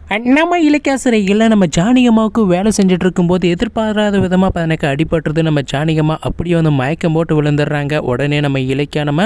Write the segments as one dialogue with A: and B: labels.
A: நம்ம இலக்கியாசிரியர்கள் நம்ம ஜானகியம்மாவுக்கு வேலை செஞ்சுட்டு இருக்கும்போது எதிர்பாராத விதமாக எனக்கு அடிபட்டுறது. நம்ம ஜானகியம்மா அப்படியே வந்து மயக்கம் போட்டு விழுந்துடுறாங்க. உடனே நம்ம இலக்கியா நம்ம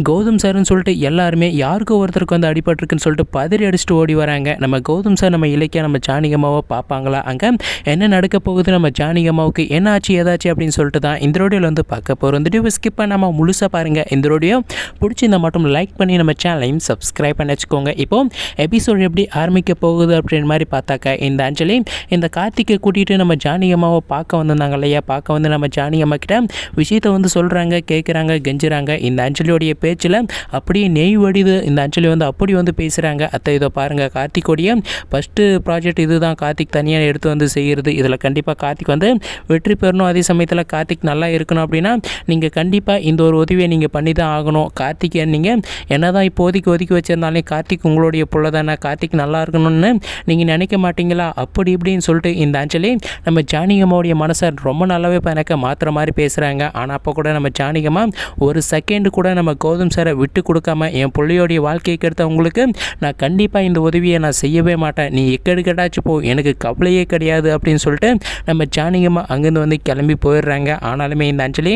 A: கௌதம் சார்னு சொல்லிட்டு எல்லாருமே யாருக்கும் ஒருத்தருக்கு வந்து அடிபட்டிருக்குன்னு சொல்லிட்டு பதறி அடிச்சுட்டு ஓடி வராங்க. நம்ம கௌதம் சார் நம்ம இலக்கியா நம்ம ஜானகியம்மாவை பார்ப்பாங்களா, அங்கே என்ன நடக்க போகுது, நம்ம ஜானகியம்மாவுக்கு என்ன ஆச்சு ஏதாச்சு அப்படின்னு சொல்லிட்டு தான் இந்த ரோடியோவில் வந்து பார்க்க போகிறோம். இந்த வீடியோ ஸ்கிப் பண்ணாமல் முழுசாக பாருங்கள். இந்த ரோடியோ பிடிச்சிருந்தா மட்டும் லைக் பண்ணி நம்ம சேனலையும் சப்ஸ்கிரைப் பண்ணி வச்சுக்கோங்க. இப்போ எபிசோட் எப்படி ஆரம்பிக்க போகுது அப்படின்ற மாதிரி பார்த்தாக்கா, இந்த அஞ்சலி இந்த கார்த்திகை கூட்டிகிட்டு நம்ம ஜானகியம்மாவை பார்க்க வந்திருந்தாங்க இல்லையா, பார்க்க வந்து நம்ம ஜானகியம்மா கிட்ட விஷயத்தை வந்து சொல்கிறாங்க, கேட்குறாங்க, கெஞ்சுறாங்க. இந்த அஞ்சலியோடைய பேச்சில் அப்படியே நெய் வடிது. இந்த அஞ்சலி வந்து அப்படி வந்து பேசுகிறாங்க. அத்தை இதை பாருங்கள், கார்த்திகோடைய ஃபஸ்ட்டு ப்ராஜெக்ட் இது தான், கார்த்திக் தனியாக எடுத்து வந்து செய்கிறது. இதில் கண்டிப்பாக கார்த்திக் வந்து வெற்றி பெறணும். அதே சமயத்தில் கார்த்திக் நல்லா இருக்கணும் அப்படின்னா நீங்கள் கண்டிப்பாக இந்த ஒரு உதவியை நீங்கள் பண்ணி தான் ஆகணும். கார்த்திகை நீங்கள் என்ன தான் இப்போதைக்கு ஒதுக்கி வச்சிருந்தாலே கார்த்திக் உங்களுடைய புள்ள தானே, கார்த்திக் நல்லா இருக்கணும்னு நீங்கள் நினைக்க மாட்டீங்களா, அப்படி இப்படின்னு சொல்லிட்டு இந்த அஞ்சலி நம்ம ஜானகியம்மாவுடைய மனசை ரொம்ப நல்லாவே எனக்கு மாத்திர மாதிரி பேசுகிறாங்க. ஆனால் அப்போ கூட நம்ம ஜானகியம்மா ஒரு செகண்டு கூட நம்ம கௌதம் சாரை விட்டு கொடுக்காம, என் பிள்ளையோடைய வாழ்க்கைக்கு எடுத்த உங்களுக்கு நான் கண்டிப்பாக இந்த உதவியை நான் செய்யவே மாட்டேன், நீ எக்கெடுக்கட்டாச்சு போ, எனக்கு கவலையே கிடையாது அப்படின்னு சொல்லிட்டு நம்ம ஜானகியம்மா அங்கேருந்து வந்து கிளம்பி போயிடுறாங்க. ஆனாலுமே இந்த அஞ்சலி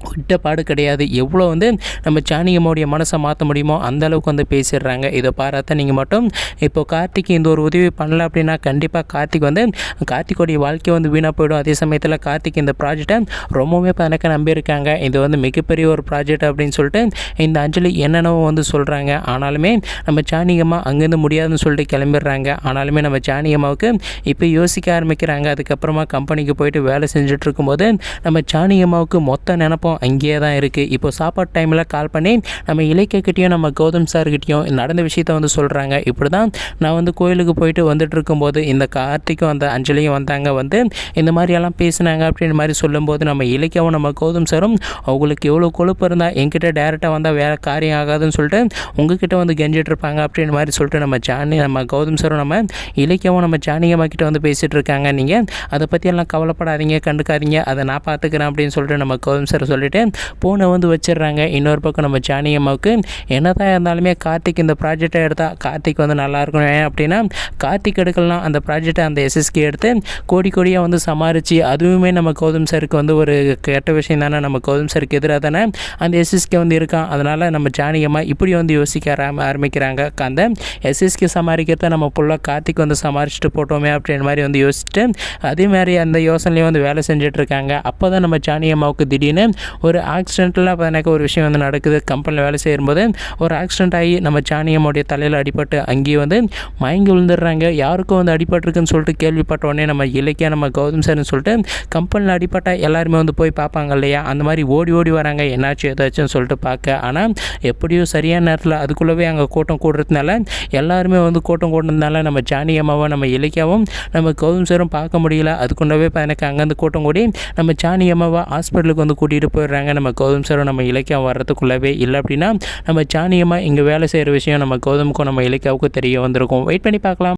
A: விட்ட பாடு கிடையாது. எவ்வளோ வந்து நம்ம ஜானகியம்மாவுடைய மனசை மாற்ற முடியுமோ அந்தளவுக்கு வந்து பேசிடுறாங்க. இதை பாராட்ட நீங்கள் மட்டும் இப்போ கார்த்திக் இந்த ஒரு உதவி பண்ணல அப்படின்னா கண்டிப்பாக கார்த்திகோடைய வாழ்க்கை வந்து வீணாக போயிடும். அதே சமயத்தில் கார்த்திக் இந்த ப்ராஜெக்டை ரொம்பவுமே எனக்கு நம்பியிருக்காங்க. இது வந்து மிகப்பெரிய ஒரு ப்ராஜெக்ட் அப்படின்னு சொல்லிட்டு இந்த அஞ்சலி என்னென்னவோ வந்து சொல்கிறாங்க. ஆனாலுமே நம்ம ஜானகியம்மா அங்கேருந்து முடியாதுன்னு சொல்லிட்டு கிளம்பிடுறாங்க. ஆனாலுமே நம்ம ஜானகியம்மாவுக்கு இப்போ யோசிக்க ஆரம்பிக்கிறாங்க. அதுக்கப்புறமா கம்பெனிக்கு போயிட்டு வேலை செஞ்சுட்டு இருக்கும்போது நம்ம ஜானகியம்மாவுக்கு மொத்த நினப்போம் அங்கேயே தான் இருக்குது. இப்போ சாப்பாடு டைமில் கால் பண்ணி நம்ம இலக்கியக்கிட்டையும் நம்ம கௌதம் சார்கிட்டையும் நடந்த விஷயத்த வந்து சொல்கிறாங்க. இப்படி தான் நான் வந்து கோயிலுக்கு போயிட்டு வந்துட்டு இருக்கும்போது இந்த கார்த்திக்கும் அந்த அஞ்சலியும் வந்தாங்க, வந்து இந்த மாதிரியெல்லாம் பேசினாங்க அப்படின்னு மாதிரி சொல்லும்போது நம்ம இலக்கியாவும் நம்ம கௌதம் சாரும் அவங்களுக்கு எவ்வளோ கொழுப்பு இருந்தால் என்கிட்ட டேரெக்டாக வந்தால் வேறு காரியம் ஆகாதுன்னு சொல்லிட்டு உங்ககிட்ட வந்து கெஞ்சிட்டு இருப்பாங்க அப்படின்னு மாதிரி சொல்லிட்டு நம்ம கௌதம் சாரும் நம்ம இலக்கியாவும் நம்ம ஜானகியம்மா கிட்ட வந்து பேசிகிட்டு இருக்காங்க. நீங்கள் அதை பற்றியெல்லாம் கவலைப்படாதீங்க, கண்டுக்காதீங்க, அதை நான் பார்த்துக்கிறேன் அப்படின்னு சொல்லிட்டு நம்ம கௌதம் சார் சொல்லிட்டு போனை வந்து வச்சிடுறாங்க. இன்னொரு பக்கம் நம்ம ஜானகியம்மாவுக்கு என்னதான் இருந்தாலுமே கார்த்திக் இந்த ப்ராஜெக்டை எடுத்தால் கார்த்திக் வந்து நல்லா இருக்கணும். ஏன் அப்படின்னா கார்த்திக் எடுக்கலாம் அந்த ப்ராஜெக்டை அந்த எஸ்எஸ்கே எடுத்து கோடியாக வந்து சமாளித்து, அதுவுமே நம்ம கௌதம் சாருக்கு வந்து ஒரு கெட்ட விஷயம் தானே, நம்ம கௌதம் சாருக்கு எதிராக தானே அந்த எஸ்எஸ்கே வந்து இருக்கான். அதனால் நம்ம ஜானகியம்மா இப்படி வந்து யோசிக்க ஆரம்பிக்கிறாங்க. அந்த எஸ்எஸ்கே சமாளிக்கிறத நம்ம ஃபுல்லாக கார்த்திக் வந்து சமாளிச்சுட்டு போட்டோமே அப்படின்ற மாதிரி வந்து யோசிச்சுட்டு அதே மாதிரி அந்த யோசனையும் வந்து வேலை செஞ்சிட்ருக்காங்க. அப்போ தான் நம்ம ஜானகியம்மாவுக்கு திடீர்னு ஒரு ஆக்சிடென்ட்டில் அப்போ எனக்கு ஒரு விஷயம் வந்து நடக்குது. கம்பெனியில் வேலை செய்யும்போது ஒரு ஆக்சிடென்ட் ஆகி நம்ம ஜானகியம்மாவுடைய தலையில் அடிபட்டு அங்கேயே வந்து மயங்கி விழுந்துடுறாங்க. யாருக்கும் வந்து அடிபட்டிருக்குன்னு சொல்லிட்டு கேள்விப்பட்ட உடனே நம்ம இலக்கியா நம்ம கௌதம் சார்னு சொல்லிட்டு கம்பெனியில் அடிபட்டால் எல்லாருமே வந்து போய் பார்ப்பாங்க இல்லையா, அந்த மாதிரி ஓடி வராங்க என்னாச்சு ஏதாச்சுன்னு சொல்லிட்டு பார்க்க. ஆனால் எப்படியோ சரியான நேரத்தில் அதுக்குள்ளவே அங்கே கூட்டம் கூடுறதுனால எல்லாருமே வந்து கூட்டம் கூடுறதுனால நம்ம ஜானகியம்மாவை நம்ம இலக்கியாவும் நம்ம கௌதம் சாரும் பார்க்க முடியல. அதுக்குள்ளவே எனக்கு அங்கேருந்து கூட்டம் கூடி நம்ம ஜானகியம்மாவை ஹாஸ்பிட்டலுக்கு வந்து கூட்டிகிட்டு போயிடுறாங்க. நம்ம கௌதம் சாரும் நம்ம இலக்கியம் வர்றதுக்குள்ளவே இல்லை அப்படின்னா நம்ம ஜானகியம்மா இங்கே வேலை செய்கிற விஷயம் நம்ம கௌதமுக்கும் நம்ம இலக்கியாவுக்கும் தெரிய வந்திருக்கும். வெயிட் பண்ணி பார்க்கலாம்.